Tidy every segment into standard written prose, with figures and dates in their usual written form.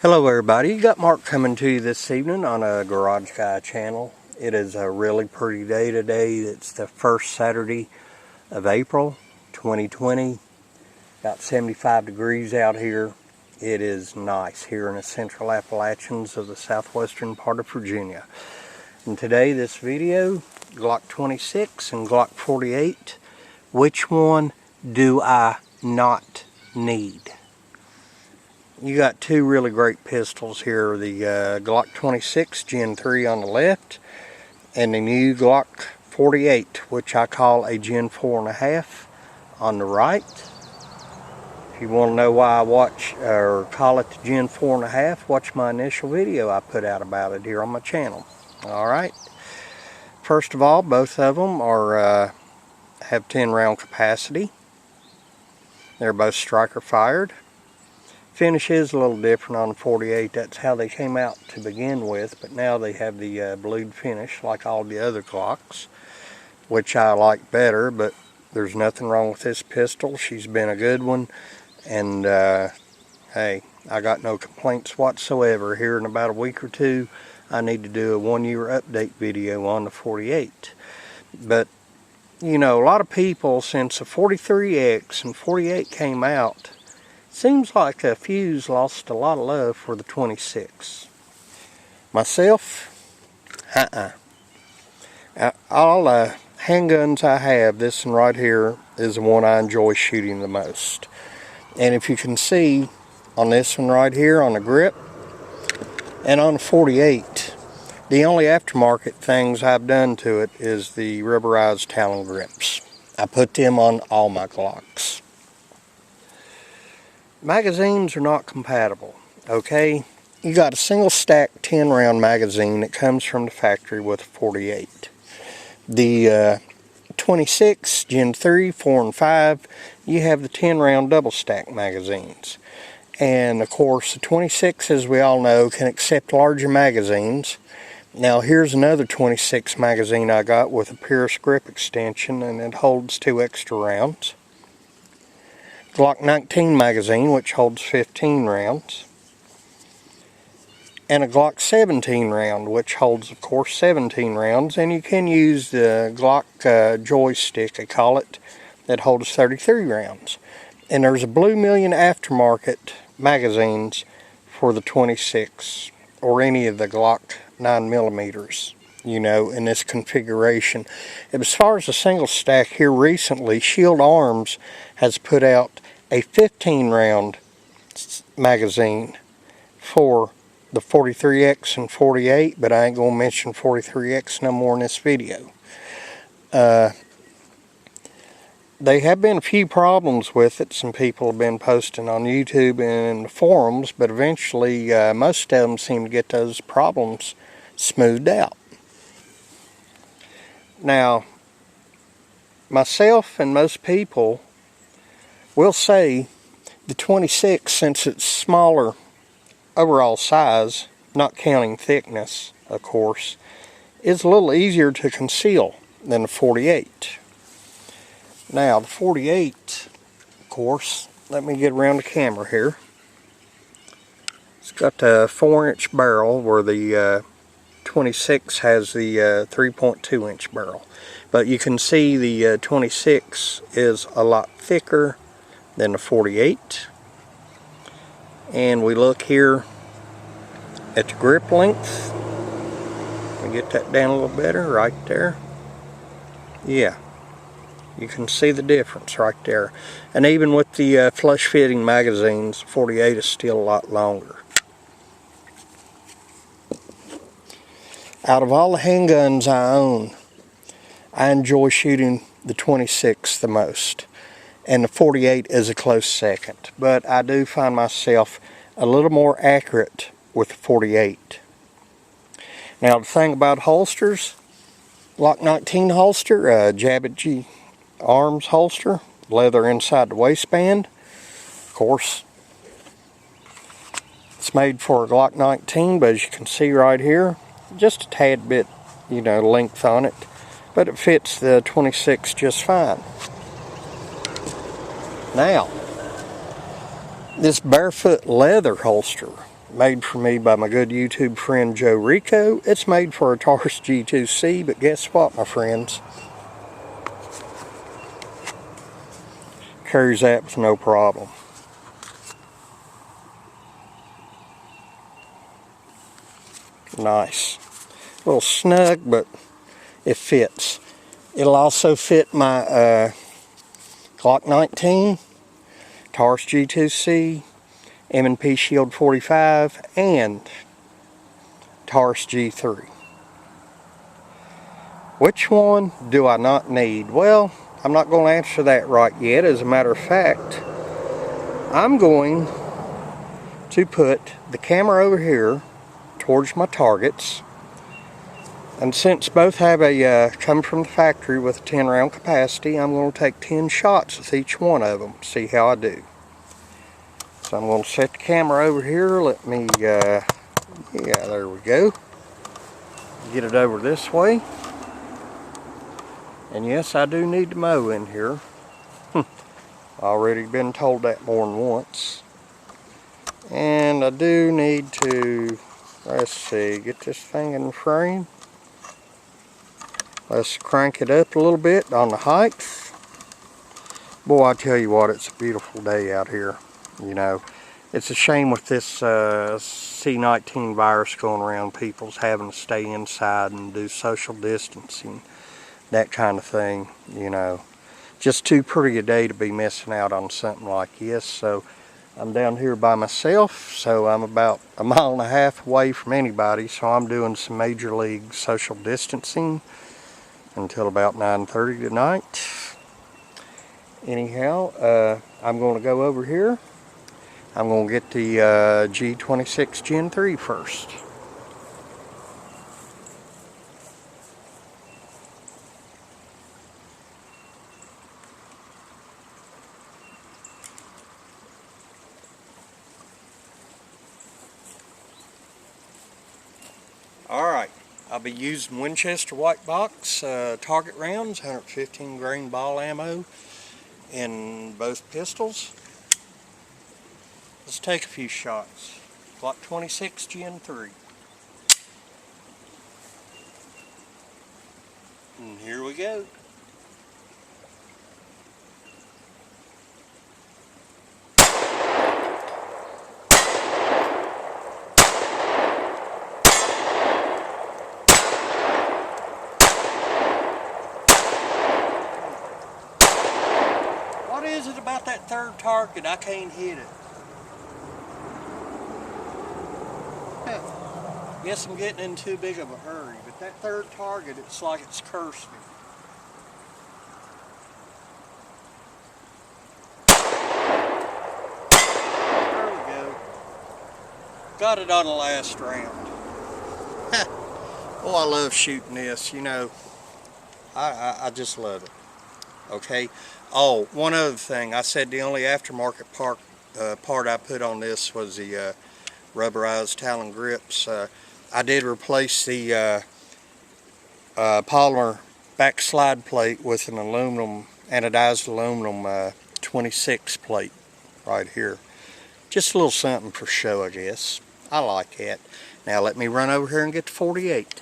Hello everybody, you got Mark coming to you this evening on a Garage Guy channel. It is a really pretty day today. It's the first Saturday of April 2020. About 75 degrees out here. It is nice here in the central Appalachians of the southwestern part of Virginia. And today this video, Glock 26 and Glock 48, which one do I not need? You got two really great pistols here, the Glock 26 Gen 3 on the left, and the new Glock 48, which I call a Gen 4.5 on the right. If you want to know why I call it the Gen 4.5, watch my initial video I put out about it here on my channel. Alright, first of all, both of them have 10 round capacity. They're both striker fired. Finish is a little different on the 48. That's how they came out to begin with, but now they have the blued finish like all the other Glocks, which I like better, but there's nothing wrong with this pistol. She's been a good one, and hey, I got no complaints whatsoever. Here in about a week or two, I need to do a 1-year update video on the 48. But, you know, a lot of people, since the 43X and 48 came out, seems like a few's lost a lot of love for the 26. Myself, all handguns I have, this one right here is the one I enjoy shooting the most. And if you can see on this one right here on the grip and on the 48, the only aftermarket things I've done to it is the rubberized Talon grips. I put them on all my Glocks. Magazines are not compatible, okay? You got a single stack 10 round magazine that comes from the factory with a 48. The 26, Gen 3, 4, and 5, you have the 10 round double stack magazines. And of course the 26, as we all know, can accept larger magazines. Now here's another 26 magazine I got with a Pierce grip extension, and it holds 2 extra rounds. Glock 19 magazine, which holds 15 rounds, and a Glock 17 round, which holds, of course, 17 rounds, and you can use the Glock joystick, I call it, that holds 33 rounds. And there's a Blue Million aftermarket magazines for the 26, or any of the Glock 9mm, you know, in this configuration. As far as the single stack here recently, Shield Arms has put out a 15 round magazine for the 43X and 48, but I ain't gonna mention 43X no more in this video. They have been a few problems with it. Some people have been posting on YouTube and in the forums, but eventually most of them seem to get those problems smoothed out. Now, myself and most people will say the 26, since it's smaller overall size, not counting thickness, of course, is a little easier to conceal than the 48. Now, the 48, of course, let me get around the camera here. It's got the 4-inch barrel where the 26 has the 3.2-inch barrel. But you can see the 26 is a lot thicker than the 48. And we look here at the grip length. Let me get that down a little better, right there. Yeah, you can see the difference right there. And even with the flush fitting magazines, 48 is still a lot longer. Out of all the handguns I own, I enjoy shooting the 26 the most, and the 48 is a close second. But I do find myself a little more accurate with the 48. Now the thing about holsters, Glock 19 holster, Jabot Arms holster, leather inside the waistband. Of course, it's made for a Glock 19, but as you can see right here, just a tad bit, you know, length on it, but it fits the 26 just fine. Now, this barefoot leather holster, made for me by my good YouTube friend Joe Rico. It's made for a Taurus G2C, but guess what, my friends? Carries that with no problem. Nice. A little snug, but it fits. It'll also fit my Glock 19, Taurus G2C, M&P Shield 45, and Taurus G3. Which one do I not need? Well, I'm not going to answer that right yet. As a matter of fact, I'm going to put the camera over here towards my targets. And since both have a come from the factory with a 10 round capacity, I'm going to take 10 shots with each one of them. See how I do. So I'm going to set the camera over here. Let me, yeah, there we go. Get it over this way. And yes, I do need to mow in here. Already been told that more than once. And I do need to, let's see, get this thing in frame. Let's crank it up a little bit on the height. Boy, I tell you what, it's a beautiful day out here. You know, it's a shame with this C-19 virus going around, people's having to stay inside and do social distancing, that kind of thing, you know. Just too pretty a day to be missing out on something like this. So I'm down here by myself, so I'm about a mile and a half away from anybody, so I'm doing some major league social distancing until about 9:30 tonight. Anyhow, I'm going to go over here. I'm going to get the G26 Gen 3 first. Alright, I'll be using Winchester White Box target rounds, 115 grain ball ammo in both pistols. Let's take a few shots. Glock 26 Gen 3. And here we go. What is it about that third target? I can't hit it. Guess I'm getting in too big of a hurry, but that third target, it's like it's cursed me. There we go. Got it on the last round. Oh, I love shooting this, you know. I just love it. Okay. Oh, one other thing. I said the only aftermarket part I put on this was the rubberized Talon grips. I did replace the polymer backslide plate with an aluminum, anodized aluminum 26 plate right here. Just a little something for show, I guess. I like that. Now let me run over here and get the 48.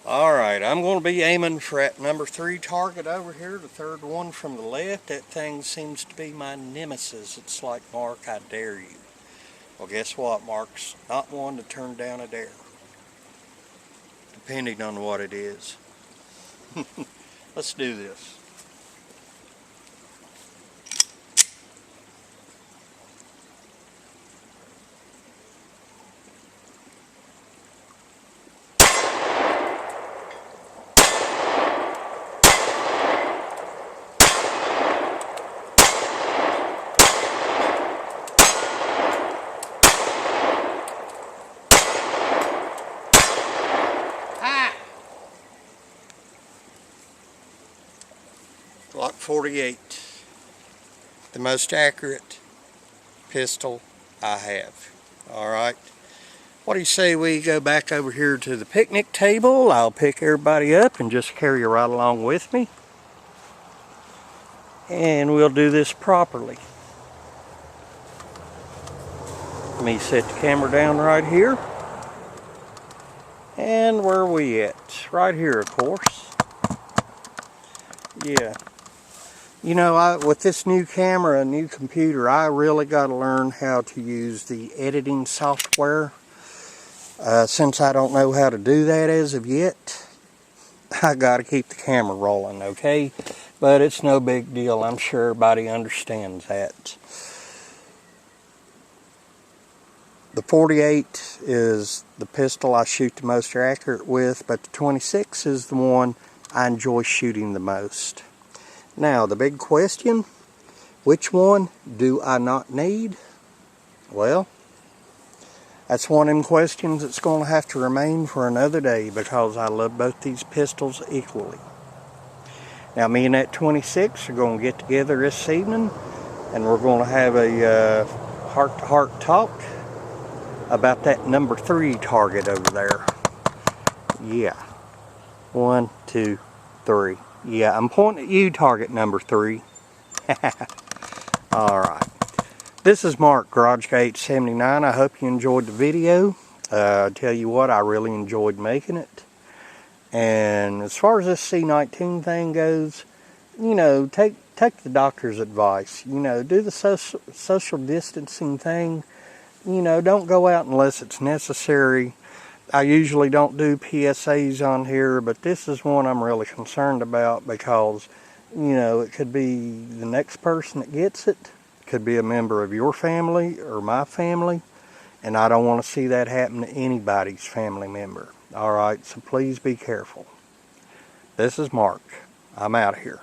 Alright, I'm going to be aiming for that number 3 target over here, the third one from the left. That thing seems to be my nemesis. It's like, Mark, I dare you. Well, guess what, Mark's not one to turn down a dare, depending on what it is. Let's do this. Glock 48, the most accurate pistol I have. Alright, What do you say we go back over here to the picnic table? I'll pick everybody up and just carry you right along with me. And we'll do this properly. Let me set the camera down right here. And where are we at? Right here, of course. Yeah. You know, with this new camera, new computer, I really got to learn how to use the editing software. Since I don't know how to do that as of yet, I got to keep the camera rolling, okay? But it's no big deal. I'm sure everybody understands that. The 48 is the pistol I shoot the most accurate with, but the 26 is the one I enjoy shooting the most. Now, the big question, which one do I not need? Well, that's one of them questions that's going to have to remain for another day because I love both these pistols equally. Now, me and that 26 are going to get together this evening and we're going to have a heart-to-heart talk about that number 3 target over there. Yeah. 1, 2, 3. Yeah, I'm pointing at you, target number 3. Alright. This is Mark, GarageGate79. I hope you enjoyed the video. I'll tell you what, I really enjoyed making it. And as far as this C19 thing goes, you know, take the doctor's advice. You know, do the social distancing thing. You know, don't go out unless it's necessary. I usually don't do PSAs on here, but this is one I'm really concerned about because, you know, it could be the next person that gets it. It could be a member of your family or my family, and I don't want to see that happen to anybody's family member. All right, so please be careful. This is Mark. I'm out of here.